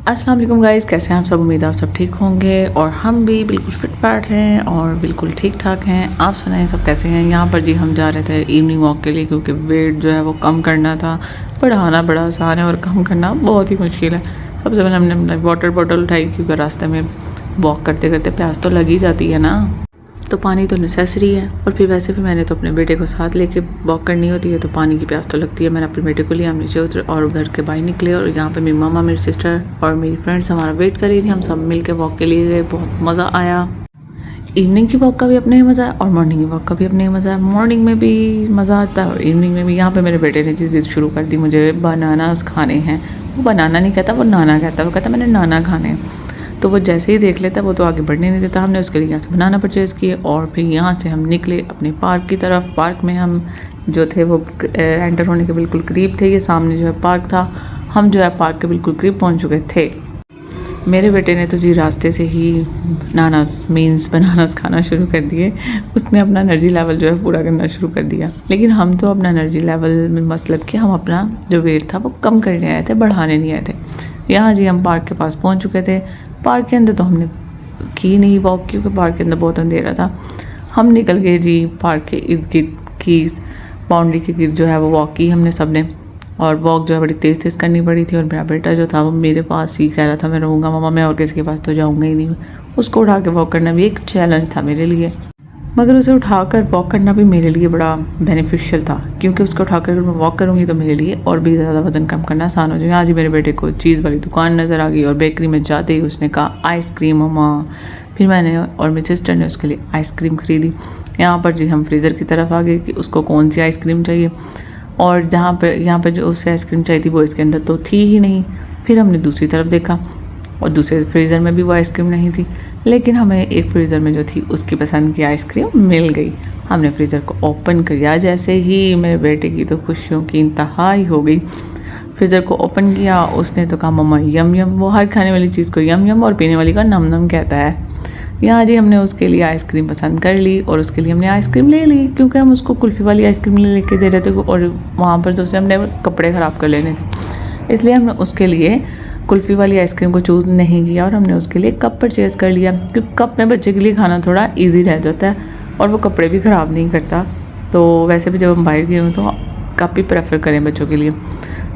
अस्सलाम वालेकुम गाइस, कैसे हैं आप सब। उम्मीद है आप सब ठीक होंगे और हम भी बिल्कुल फिट फैट हैं और बिल्कुल ठीक ठाक हैं। आप सुनाएं सब कैसे हैं। यहाँ पर जी हम जा रहे थे इवनिंग वॉक के लिए क्योंकि वेट जो है वो कम करना था। बढ़ाना बड़ा आसान है और कम करना बहुत ही मुश्किल है। सबसे पहले हमने वाटर बॉटल उठाई क्योंकि रास्ते में वॉक करते करते प्यास तो लगी जाती है ना, तो पानी तो नेसेसरी है। और फिर वैसे भी मैंने तो अपने बेटे को साथ लेके वॉक करनी होती है तो पानी की प्यास तो लगती है। मैंने अपने बेटे को लिया, हम नीचे उतरे और घर के बाहर निकले और यहाँ पे मेरी मामा, मेरी सिस्टर और मेरी फ्रेंड्स हमारा वेट कर रही थी। हम सब मिल के वॉक के लिए गए, बहुत मज़ा आया। इवनिंग की वॉक का भी अपना ही मज़ा है और मॉर्निंग की वॉक का भी अपना ही मज़ा है। मॉर्निंग में भी मज़ा आता है और इवनिंग में भी। यहाँ पे मेरे बेटे ने चीज़ शुरू कर दी, मुझे बनानास खाने हैं। वो बनाना नहीं कहता, वो नाना कहता है। वो कहता मैंने नाना खाने हैं। तो वो जैसे ही देख लेता वो तो आगे बढ़ने नहीं देता। हमने उसके लिए यहाँ से बनाना परचेज़ किए और फिर यहाँ से हम निकले अपने पार्क की तरफ। पार्क में हम जो थे वो एंटर होने के बिल्कुल करीब थे। ये सामने जो है पार्क था, हम जो है पार्क के बिल्कुल करीब पहुँच चुके थे। मेरे बेटे ने तो जी रास्ते से ही नानास मीन्स बनानास खाना शुरू कर दिए। उसने अपना एनर्जी लेवल जो है पूरा करना शुरू कर दिया। लेकिन हम तो अपना एनर्जी लेवल में मतलब कि हम अपना जो वेट था वो कम करने आए थे, बढ़ाने नहीं आए थे। यहाँ जी हम पार्क के पास पहुँच चुके थे। पार्क के अंदर तो हमने की नहीं वॉक क्योंकि पार्क के अंदर बहुत अंधेरा था। हम निकल गए जी पार्क के इर्द गिर्द की बाउंड्री के गिर्द जो है वो वॉक की हमने सब ने। और वॉक जो है बड़ी तेज़ तेज़ करनी पड़ी थी और मेरा बेटा जो था वो मेरे पास ही कह रहा था मैं रहूँगा मम्मा, मैं और किसी के पास तो जाऊँगा ही नहीं। उसको उठा के वॉक करना भी एक चैलेंज था मेरे लिए, मगर उसे उठाकर वॉक करना भी मेरे लिए बड़ा बेनिफिशियल था क्योंकि उसको उठाकर मैं वॉक करूँगी तो मेरे लिए और भी ज़्यादा वज़न कम करना आसान हो जाएगा। आज ही मेरे बेटे को चीज़ वाली दुकान नज़र आ गई और बेकरी में जाते ही उसने कहा आइसक्रीम मम्मा। फिर मैंने और मेरी सिस्टर ने उसके लिए आइसक्रीम ख़रीदी। यहाँ पर जी हम फ्रीज़र की तरफ आ गए कि उसको कौन सी आइसक्रीम चाहिए और यहाँ पर जो उसे आइसक्रीम चाहिए थी वो इसके अंदर तो थी ही नहीं। फिर हमने दूसरी तरफ देखा और दूसरे फ्रीज़र में भी वो आइसक्रीम नहीं थी, लेकिन हमें एक फ्रीज़र में जो थी उसकी पसंद की आइसक्रीम मिल गई। हमने फ्रीज़र को ओपन किया, जैसे ही मेरे बेटे की तो खुशियों की इंतहा ही हो गई। फ्रीज़र को ओपन किया, उसने तो कहा मम्मा यम यम। वो हर खाने वाली चीज़ को यम यम और पीने वाली का नम नम कहता है। यहाँ जी हमने उसके लिए आइसक्रीम पसंद कर ली और उसके लिए हमने आइसक्रीम ले ली क्योंकि हम उसको कुल्फ़ी वाली आइसक्रीम लेके दे रहे थे और वहाँ पर तो उसने हमने कपड़े ख़राब कर लेने थे, इसलिए हमने उसके लिए कुल्फ़ी वाली आइसक्रीम को चूज़ नहीं किया और हमने उसके लिए कप परचेज़ कर लिया क्योंकि कप में बच्चे के लिए खाना थोड़ा ईजी रह जाता है और वो कपड़े भी ख़राब नहीं करता। तो वैसे भी जब हम बाहर गए हूँ तो कप ही प्रेफर करें बच्चों के लिए।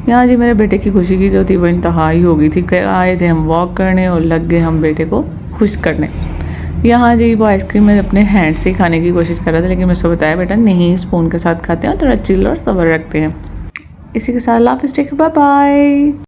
यहाँ जी मेरे बेटे की खुशी की जो थी वो इंतहा ही हो गई थी। आए थे हम वॉक करने और लग गए हम बेटे को खुश करने। यहाँ जी वो आइसक्रीम में अपने हैंड से खाने की कोशिश कर रहा था, लेकिन मैं उसको बताया बेटा नहीं, स्पून के साथ खाते हैं और थोड़ा चिल और सब्र रखते हैं। इसी के साथ लाफ स्टेक, बाय बाय।